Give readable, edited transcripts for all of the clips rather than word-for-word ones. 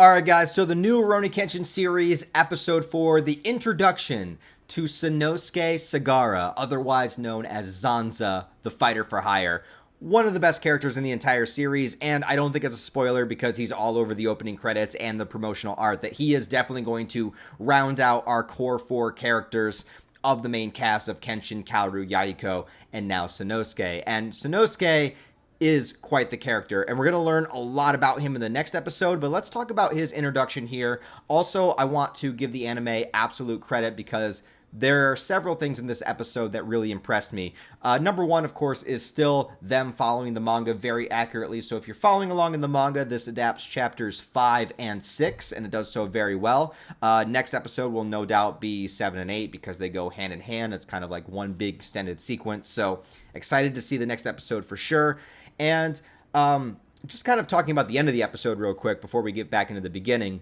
Alright guys, so the new RUROUNI KENSHIN series, episode 4, the introduction to Sanosuke Sagara, otherwise known as Zanza, the fighter for hire. One of the best characters in the entire series, and I don't think it's a spoiler because he's all over the opening credits and the promotional art, that he is definitely going to round out our core 4 characters of the main cast of Kenshin, Kaoru, Yayiko, and now Sanosuke. And Sanosuke is quite the character, and we're going to learn a lot about him in the next episode, but let's talk about his introduction here. Also, I want to give the anime absolute credit because there are several things in this episode that really impressed me. Number one, of course, is still them following the manga very accurately. So if you're following along in the manga, this adapts chapters 5 and 6, and it does so very well. Next episode will no doubt be 7 and 8 because they go hand in hand. It's kind of like one big extended sequence. So excited to see the next episode for sure. And just kind of talking about the end of the episode real quick before we get back into the beginning.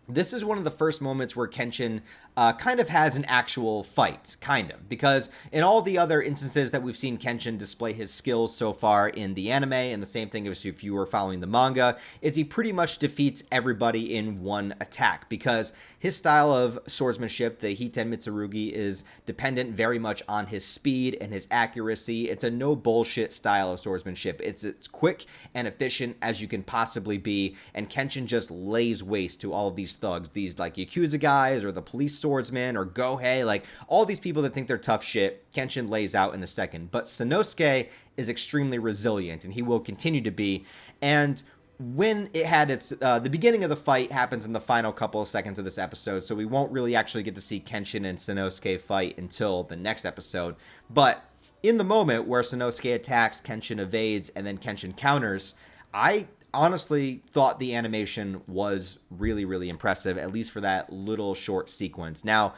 This is one of the first moments where Kenshin kind of has an actual fight, because in all the other instances that we've seen Kenshin display his skills so far in the anime, and the same thing as if you were following the manga, is he pretty much defeats everybody in one attack, because his style of swordsmanship, the Hiten Mitsurugi, is dependent very much on his speed and his accuracy. It's a no bullshit style of swordsmanship. It's quick and efficient as you can possibly be, and Kenshin just lays waste to all of these thugs, these like Yakuza guys or the police swordsman or Gohei, like all these people that think they're tough shit, Kenshin lays out in a second. But Sanosuke is extremely resilient, and he will continue to be. And when it had its the beginning of the fight happens in the final couple of seconds of this episode, so we won't really actually get to see Kenshin and Sanosuke fight until the next episode. But in the moment where Sanosuke attacks, Kenshin evades, and then Kenshin counters, I honestly thought the animation was really, really impressive, at least for that little short sequence. Now,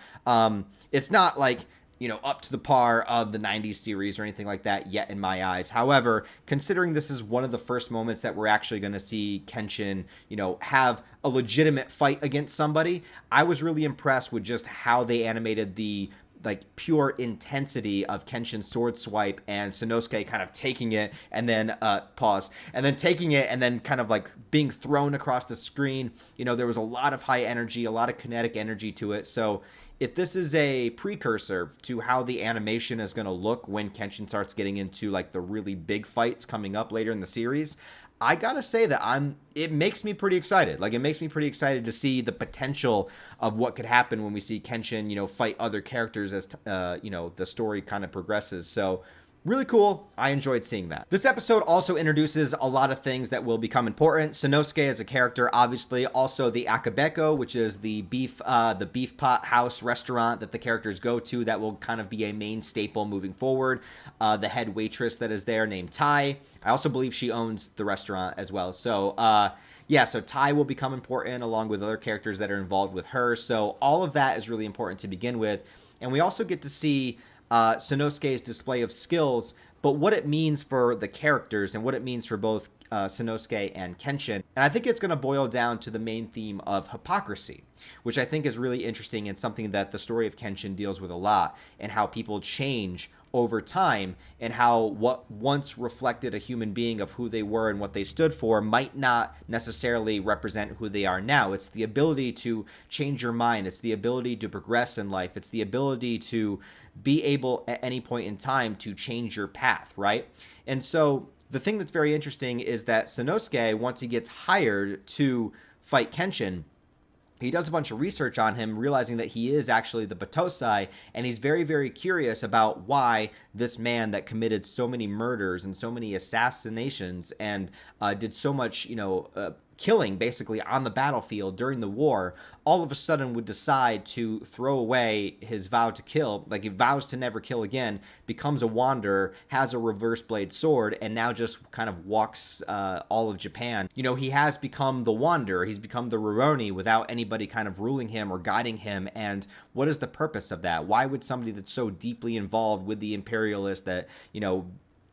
it's not like, you know, up to the par of the 90s series or anything like that yet in my eyes. However, considering this is one of the first moments that we're actually going to see Kenshin, you know, have a legitimate fight against somebody, I was really impressed with just how they animated the like pure intensity of Kenshin's sword swipe and Sanosuke kind of taking it and then taking it and then kind of like being thrown across the screen. You know, there was a lot of high energy, a lot of kinetic energy to it. So if this is a precursor to how the animation is going to look when Kenshin starts getting into like the really big fights coming up later in the series, I gotta say that it makes me pretty excited. Like, it makes me pretty excited to see the potential of what could happen when we see Kenshin, you know, fight other characters as, you know, the story kind of progresses. So really cool. I enjoyed seeing that. This episode also introduces a lot of things that will become important. Sanosuke as a character, obviously. Also the Akabeko, which is the beef pot house restaurant that the characters go to that will kind of be a main staple moving forward. The head waitress that is there named Tai. I also believe she owns the restaurant as well. So, yeah, so Tai will become important along with other characters that are involved with her. So all of that is really important to begin with. And we also get to see Sanosuke's display of skills, but what it means for the characters and what it means for both Sanosuke and Kenshin. And I think it's going to boil down to the main theme of hypocrisy, which I think is really interesting and something that the story of Kenshin deals with a lot, and how people change over time, and how what once reflected a human being of who they were and what they stood for might not necessarily represent who they are now. It's the ability to change your mind. It's the ability to progress in life. It's the ability to be able at any point in time to change your path, right? And so the thing that's very interesting is that Sanosuke, once he gets hired to fight Kenshin, he does a bunch of research on him, realizing that he is actually the Batosai, and he's very, very curious about why this man that committed so many murders and so many assassinations and did so much, you know, killing basically on the battlefield during the war, all of a sudden would decide to throw away his vow to kill. Like, he vows to never kill again, becomes a wanderer, has a reverse blade sword, and now just kind of walks all of Japan. You know, he has become the wanderer. He's become the RUROUNI without anybody kind of ruling him or guiding him. And what is the purpose of that? Why would somebody that's so deeply involved with the imperialists that, you know,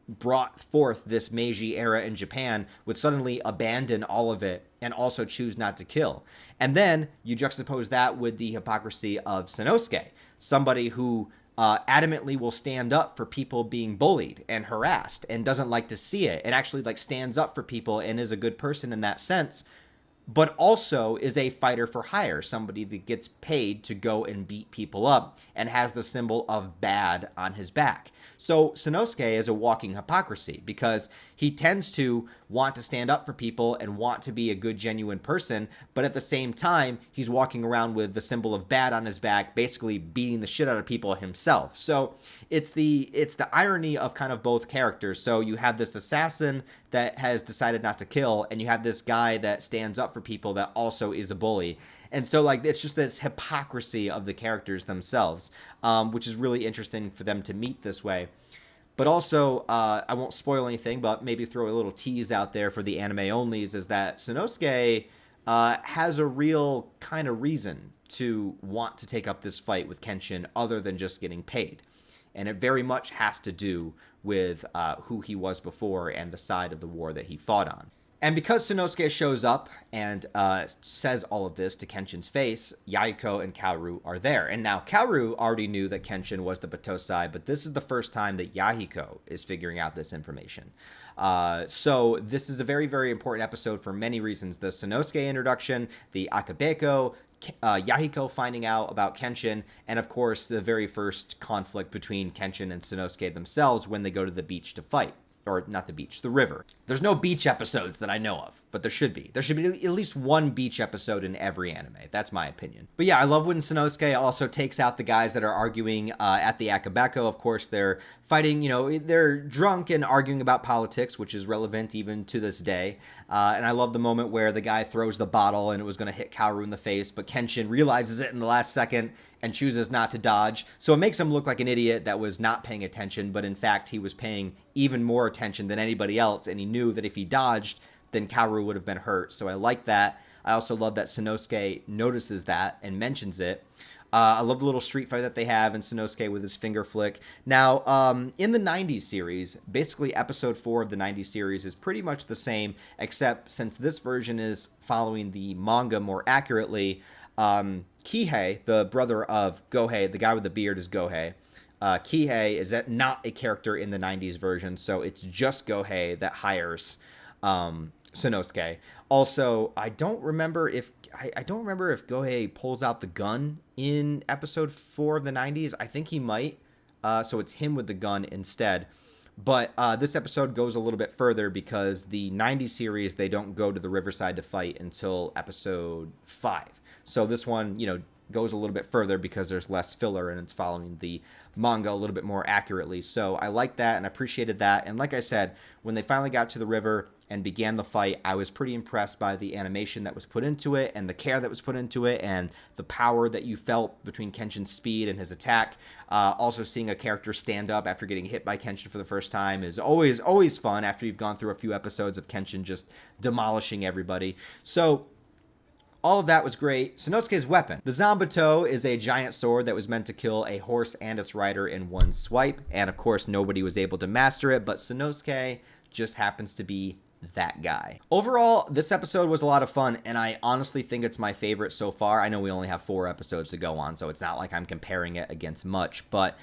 brought forth this Meiji era in Japan would suddenly abandon all of it and also choose not to kill? And then you juxtapose that with the hypocrisy of Sanosuke, somebody who adamantly will stand up for people being bullied and harassed and doesn't like to see it, and actually like stands up for people and is a good person in that sense. but also is a fighter for hire, somebody that gets paid to go and beat people up and has the symbol of bad on his back. So Sanosuke is a walking hypocrisy because he tends to want to stand up for people and want to be a good, genuine person, but at the same time, he's walking around with the symbol of bad on his back, basically beating the shit out of people himself. So it's the irony of kind of both characters. So you have this assassin that has decided not to kill, and you have this guy that stands up for people that also is a bully. And so, like, it's just this hypocrisy of the characters themselves, which is really interesting for them to meet this way. But also, I won't spoil anything, but maybe throw a little tease out there for the anime onlys, is that Sanosuke has a real kind of reason to want to take up this fight with Kenshin other than just getting paid. And it very much has to do with who he was before and the side of the war that he fought on. And because Sanosuke shows up and says all of this to Kenshin's face, Yahiko and Kaoru are there. And now Kaoru already knew that Kenshin was the Batosai, but this is the first time that Yahiko is figuring out this information. So this is a very, very important episode for many reasons. The Sanosuke introduction, the Akabeko, Yahiko finding out about Kenshin, and of course the very first conflict between Kenshin and Sanosuke themselves when they go to the beach to fight. Or not the beach, the river. There's no beach episodes that I know of, but there should be. There should be at least one beach episode in every anime. That's my opinion. But yeah, I love when Sanosuke also takes out the guys that are arguing at the Akabeko. Of course, they're fighting, they're drunk and arguing about politics, which is relevant even to this day. And I love the moment where the guy throws the bottle and it was going to hit Kaoru in the face, but Kenshin realizes it in the last second and chooses not to dodge. So it makes him look like an idiot that was not paying attention, but in fact, he was paying even more attention than anybody else, and he knew that if he dodged, then Kaoru would have been hurt. So I like that. I also love that Sanosuke notices that and mentions it. I love the little street fight that they have and Sanosuke with his finger flick. Now, in the 90s series, basically episode 4 of the 90s series is pretty much the same, except since this version is following the manga more accurately, Kihei, the brother of Gohei, the guy with the beard is Gohei. Kihei is not a character in the 90s version, so it's just Gohei that hires Sanosuke. Also, I don't remember if Gohei pulls out the gun in episode 4 of the 90s. I think he might. So it's him with the gun instead. But this episode goes a little bit further because the 90s series, they don't go to the riverside to fight until episode 5. So this one, goes a little bit further because there's less filler and it's following the manga a little bit more accurately. So I like that and appreciated that. And like I said, when they finally got to the river and began the fight, I was pretty impressed by the animation that was put into it and the care that was put into it and the power that you felt between Kenshin's speed and his attack. Also seeing a character stand up after getting hit by Kenshin for the first time is always fun after you've gone through a few episodes of Kenshin just demolishing everybody. So all of that was great. Sanosuke's weapon. The Zanbato is a giant sword that was meant to kill a horse and its rider in one swipe. And of course, nobody was able to master it, but Sanosuke just happens to be that guy. Overall, this episode was a lot of fun, and I honestly think it's my favorite so far. I know we only have 4 episodes to go on, so it's not like I'm comparing it against much, but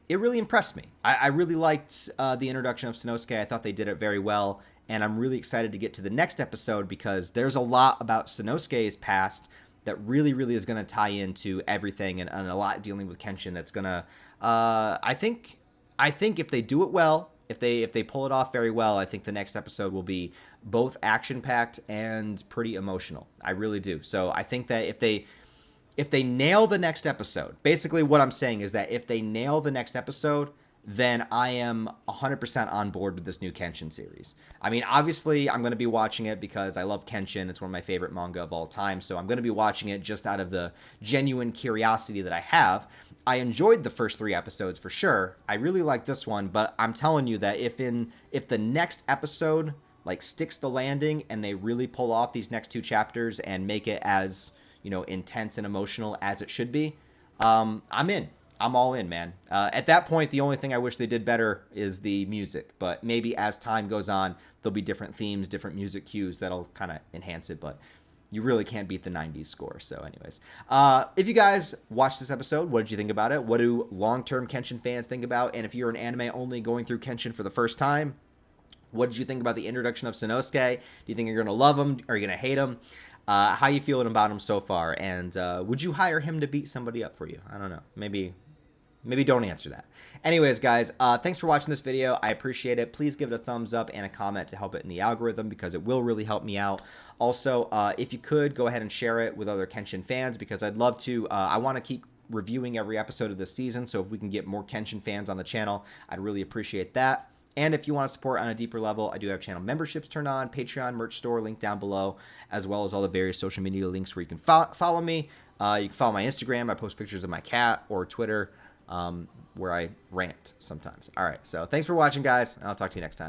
it really impressed me. I really liked the introduction of Sanosuke. I thought they did it very well. And I'm really excited to get to the next episode because there's a lot about Sanosuke's past that really, really is going to tie into everything and a lot dealing with Kenshin that's going to, I think if they do it well, if they pull it off very well, I think the next episode will be both action-packed and pretty emotional. I really do. So I think that if they nail the next episode, basically what I'm saying is that if they nail the next episode, then I am 100% on board with this new Kenshin series. I mean, obviously, I'm going to be watching it because I love Kenshin. It's one of my favorite manga of all time, so I'm going to be watching it just out of the genuine curiosity that I have. I enjoyed the first 3 episodes for sure. I really like this one, but I'm telling you that if the next episode sticks the landing and they really pull off these next 2 chapters and make it as, intense and emotional as it should be, I'm in. I'm all in, man. At that point, the only thing I wish they did better is the music. But maybe as time goes on, there'll be different themes, different music cues that'll kind of enhance it. But you really can't beat the 90s score. So anyways, if you guys watched this episode, what did you think about it? What do long-term Kenshin fans think about? And if you're an anime only going through Kenshin for the first time, What did you think about the introduction of Sanosuke? Do you think you're going to love him? Or are you going to hate him? How you feeling about him so far? And would you hire him to beat somebody up for you? I don't know. Maybe don't answer that. Anyways, guys, thanks for watching this video. I appreciate it. Please give it a thumbs up and a comment to help it in the algorithm, because it will really help me out. Also, if you could, go ahead and share it with other Kenshin fans, because I'd love to. I want to keep reviewing every episode of this season, so if we can get more Kenshin fans on the channel, I'd really appreciate that. And if you want to support on a deeper level, I do have channel memberships turned on, Patreon, merch store, link down below, as well as all the various social media links where you can follow me. You can follow my Instagram. I post pictures of my cat, or Twitter, where I rant sometimes. All right, so thanks for watching, guys. I'll talk to you next time.